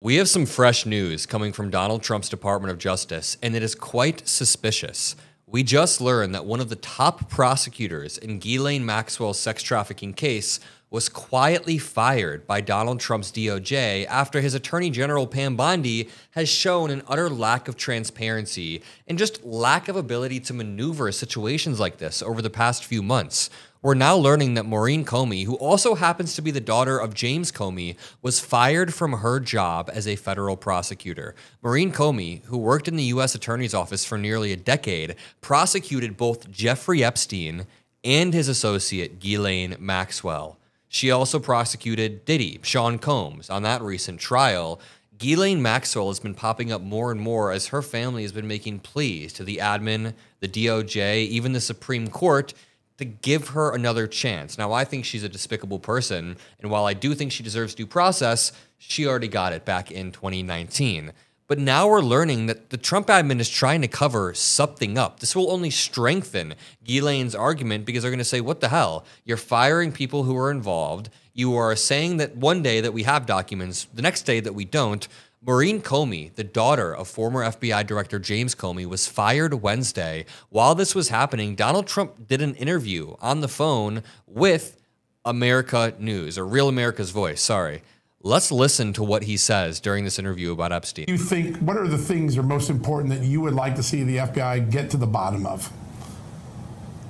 We have some fresh news coming from Donald Trump's Department of Justice, and it is quite suspicious. We just learned that one of the top prosecutors in Ghislaine Maxwell's sex trafficking case was quietly fired by Donald Trump's DOJ after his Attorney General Pam Bondi has shown an utter lack of transparency and just lack of ability to maneuver situations like this over the past few months. We're now learning that Maureen Comey, who also happens to be the daughter of James Comey, was fired from her job as a federal prosecutor. Maureen Comey, who worked in the U.S. Attorney's Office for nearly a decade, prosecuted both Jeffrey Epstein and his associate Ghislaine Maxwell. She also prosecuted Diddy, Sean Combs, on that recent trial. Ghislaine Maxwell has been popping up more and more as her family has been making pleas to the admin, the DOJ, even the Supreme Court, to give her another chance. Now, I think she's a despicable person, and while I do think she deserves due process, she already got it back in 2019. But now we're learning that the Trump admin is trying to cover something up. This will only strengthen Ghislaine's argument because they're going to say, what the hell? You're firing people who are involved. You are saying that one day that we have documents, the next day that we don't. Maureen Comey, the daughter of former FBI Director James Comey, was fired Wednesday. While this was happening, Donald Trump did an interview on the phone with America News, or Real America's Voice, sorry. Let's listen to what he says during this interview about Epstein. You think, what are the things that are most important that you would like to see the FBI get to the bottom of?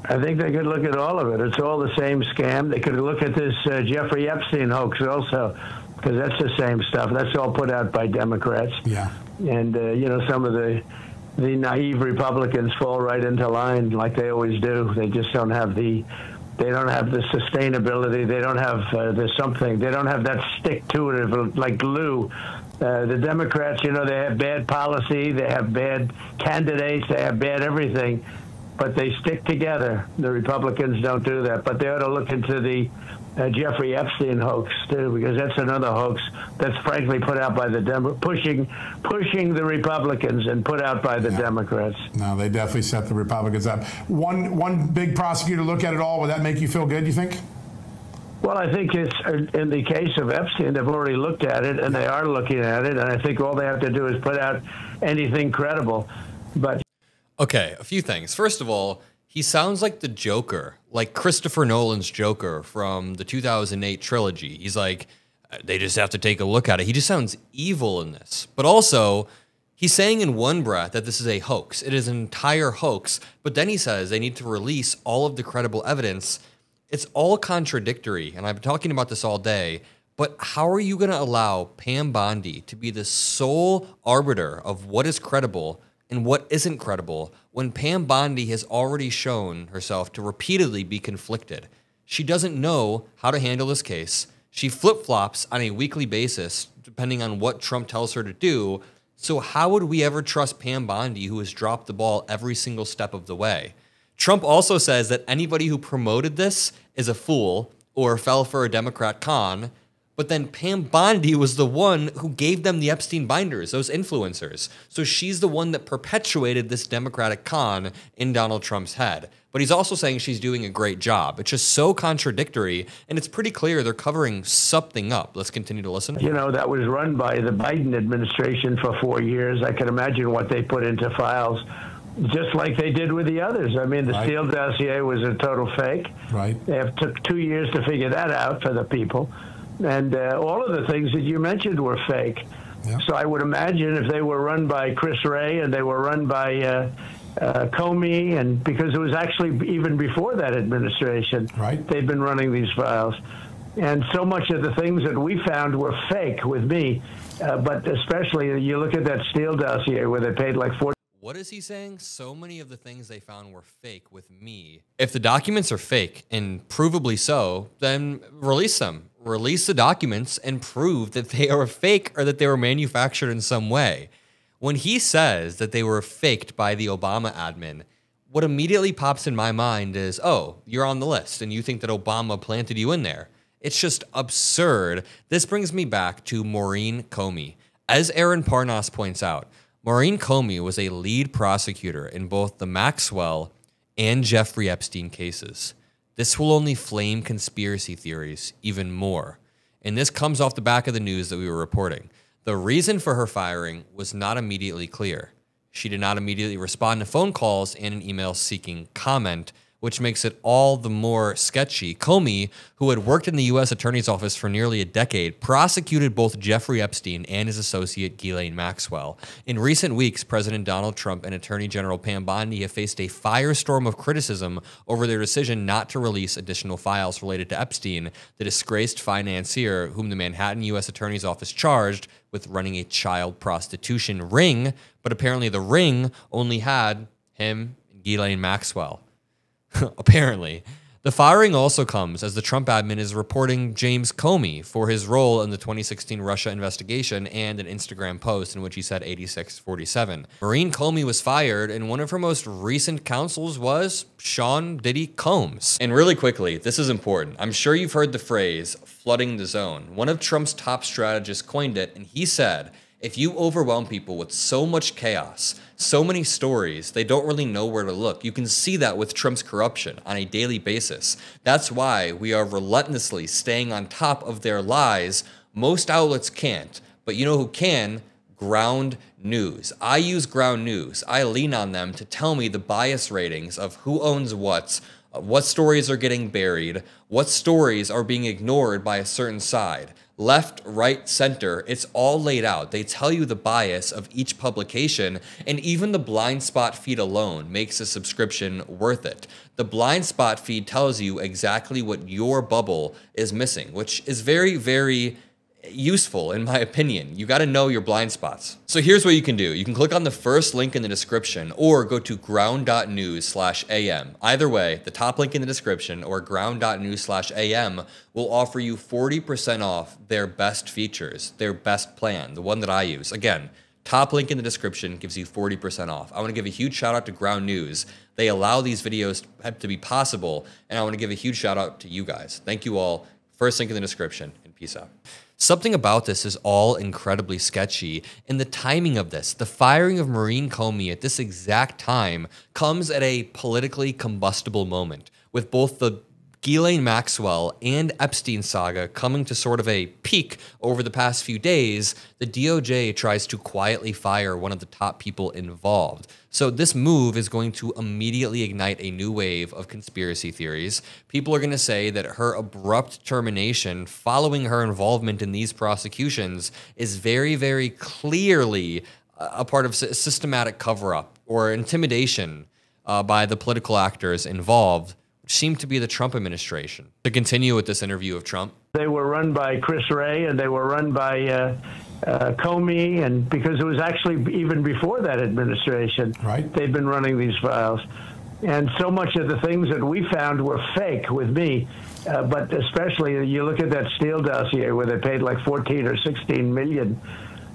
I think they could look at all of it. It's all the same scam. They could look at this Jeffrey Epstein hoax also, because that's the same stuff. That's all put out by Democrats. Yeah. And, you know, some of the naive Republicans fall right into line like they always do. They just don't have the sustainability. They don't have they don't have that stick to it like glue. The Democrats, you know, they have bad policy. They have bad candidates. They have bad everything. But they stick together. The Republicans don't do that. But they ought to look into the Jeffrey Epstein hoax too, because that's another hoax that's frankly put out by the pushing the Republicans and put out by the Democrats. No, they definitely set the Republicans up. One big prosecutor look at it all. Would that make you feel good, you think? Well, I think it's in the case of Epstein, they've already looked at it, and they are looking at it, and I think all they have to do is put out anything credible. But okay, a few things. First of all, he sounds like the Joker, like Christopher Nolan's Joker from the 2008 trilogy. He's like, they just have to take a look at it. He just sounds evil in this. But also, he's saying in one breath that this is a hoax. It is an entire hoax. But then he says they need to release all of the credible evidence. It's all contradictory, and I've been talking about this all day. But how are you going to allow Pam Bondi to be the sole arbiter of what is credible and what isn't credible when Pam Bondi has already shown herself to repeatedly be conflicted? She doesn't know how to handle this case. She flip-flops on a weekly basis, depending on what Trump tells her to do. So how would we ever trust Pam Bondi, who has dropped the ball every single step of the way? Trump also says that anybody who promoted this is a fool or fell for a Democrat con. But then Pam Bondi was the one who gave them the Epstein binders, those influencers. So she's the one that perpetuated this Democratic con in Donald Trump's head. But he's also saying she's doing a great job. It's just so contradictory, and it's pretty clear they're covering something up. Let's continue to listen. You know, that was run by the Biden administration for 4 years. I can imagine what they put into files, just like they did with the others. I mean, the Steele dossier was a total fake. Right. It took 2 years to figure that out for the people. And all of the things that you mentioned were fake. Yep. So I would imagine if they were run by Chris Wray and they were run by Comey, and because it was actually even before that administration, they've been running these files. And so much of the things that we found were fake with me, but especially you look at that Steele dossier where they paid like $40. What is he saying? So many of the things they found were fake with me. If the documents are fake, and provably so, then release them. Release the documents and prove that they are fake or that they were manufactured in some way. When he says that they were faked by the Obama admin, what immediately pops in my mind is, oh, you're on the list and you think that Obama planted you in there. It's just absurd. This brings me back to Maureen Comey. As Aaron Parnas points out, Maureen Comey was a lead prosecutor in both the Maxwell and Jeffrey Epstein cases. This will only flame conspiracy theories even more. And this comes off the back of the news that we were reporting. The reason for her firing was not immediately clear. She did not immediately respond to phone calls and an email seeking comment, which makes it all the more sketchy. Comey, who had worked in the U.S. Attorney's Office for nearly a decade, prosecuted both Jeffrey Epstein and his associate Ghislaine Maxwell. In recent weeks, President Donald Trump and Attorney General Pam Bondi have faced a firestorm of criticism over their decision not to release additional files related to Epstein, the disgraced financier whom the Manhattan U.S. Attorney's Office charged with running a child prostitution ring, but apparently the ring only had him and Ghislaine Maxwell. Apparently. The firing also comes as the Trump admin is reporting James Comey for his role in the 2016 Russia investigation and an Instagram post in which he said 86-47. Maureen Comey was fired, and one of her most recent counsels was Sean Diddy Combs. And really quickly, this is important. I'm sure you've heard the phrase, flooding the zone. One of Trump's top strategists coined it, and he said, if you overwhelm people with so much chaos, so many stories, they don't really know where to look. You can see that with Trump's corruption on a daily basis. That's why we are relentlessly staying on top of their lies. Most outlets can't, but you know who can? Ground News. I use Ground News. I lean on them to tell me the bias ratings of who owns what stories are getting buried, what stories are being ignored by a certain side. Left, right, center, it's all laid out. They tell you the bias of each publication, and even the blind spot feed alone makes a subscription worth it. The blind spot feed tells you exactly what your bubble is missing, which is very, very useful in my opinion. You got to know your blind spots. So here's what you can do. You can click on the first link in the description or go to ground.news/am. Either way, the top link in the description or ground.news/am will offer you 40% off their best features, their best plan, the one that I use. Again, top link in the description gives you 40% off. I want to give a huge shout out to Ground News. They allow these videos to be possible, and I want to give a huge shout out to you guys. Thank you all. First link in the description, and peace out. Something about this is all incredibly sketchy, and the timing of this, the firing of Maureen Comey at this exact time, comes at a politically combustible moment, with both the Ghislaine Maxwell and Epstein saga coming to sort of a peak over the past few days. The DOJ tries to quietly fire one of the top people involved. So this move is going to immediately ignite a new wave of conspiracy theories. People are going to say that her abrupt termination following her involvement in these prosecutions is very, very clearly a part of a systematic cover-up or intimidation by the political actors involved, seemed to be the Trump administration. To continue with this interview of Trump. They were run by Chris Wray, and they were run by Comey, and because it was actually even before that administration, right? They've been running these files. And so much of the things that we found were fake with me, but especially you look at that Steele dossier where they paid like 14 or 16 million.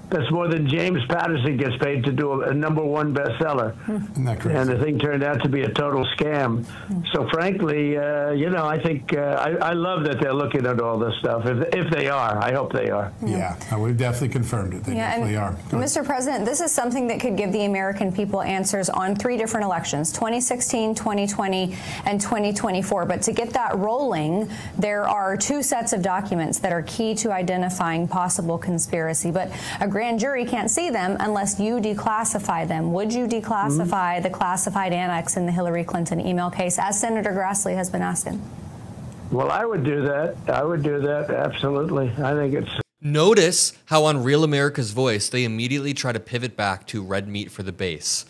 That's more than James Patterson gets paid to do a #1 bestseller. Isn't that crazy? And the thing turned out to be a total scam. So frankly, you know, I think I love that they're looking at all this stuff. If they are, I hope they are. Yeah, we've definitely confirmed it. They definitely are. Mr. President, this is something that could give the American people answers on 3 different elections, 2016, 2020, and 2024. But to get that rolling, there are 2 sets of documents that are key to identifying possible conspiracy. But a grand jury can't see them unless you declassify them. Would you declassify the classified annex in the Hillary Clinton email case, as Senator Grassley has been asking? Well, I would do that. I would do that, absolutely. I think it's... Notice how on Real America's Voice, they immediately try to pivot back to red meat for the base.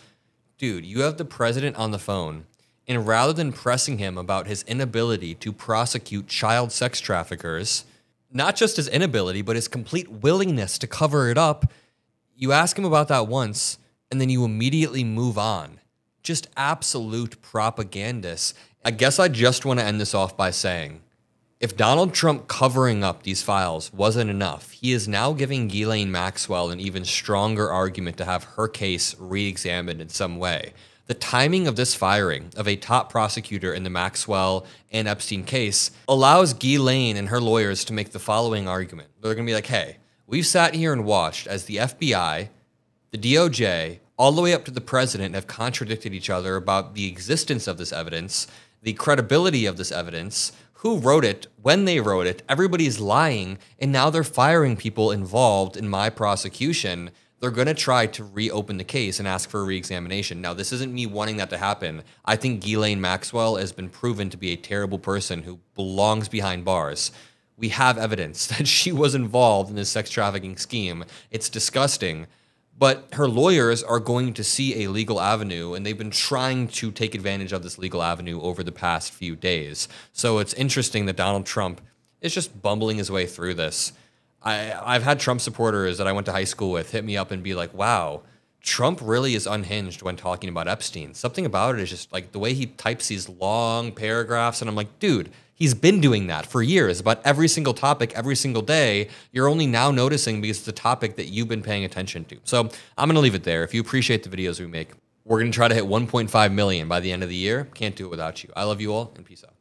Dude, you have the president on the phone, and rather than pressing him about his inability to prosecute child sex traffickers, not just his inability, but his complete willingness to cover it up, you ask him about that once, and then you immediately move on. Just absolute propagandists. I guess I just want to end this off by saying, if Donald Trump covering up these files wasn't enough, he is now giving Ghislaine Maxwell an even stronger argument to have her case re-examined in some way. The timing of this firing of a top prosecutor in the Maxwell and Epstein case allows Ghislaine and her lawyers to make the following argument. They're going to be like, hey, we've sat here and watched as the FBI, the DOJ, all the way up to the president have contradicted each other about the existence of this evidence, the credibility of this evidence, who wrote it, when they wrote it, everybody's lying, and now they're firing people involved in my prosecution. They're going to try to reopen the case and ask for a reexamination. Now, this isn't me wanting that to happen. I think Ghislaine Maxwell has been proven to be a terrible person who belongs behind bars. We have evidence that she was involved in this sex trafficking scheme. It's disgusting. But her lawyers are going to see a legal avenue, and they've been trying to take advantage of this legal avenue over the past few days. So it's interesting that Donald Trump is just bumbling his way through this. I've had Trump supporters that I went to high school with hit me up and be like, wow, Trump really is unhinged when talking about Epstein. Something about it is just like the way he types these long paragraphs. And I'm like, dude, he's been doing that for years about every single topic, every single day. You're only now noticing because it's the topic that you've been paying attention to. So I'm going to leave it there. If you appreciate the videos we make, we're going to try to hit 1.5 million by the end of the year. Can't do it without you. I love you all, and peace out.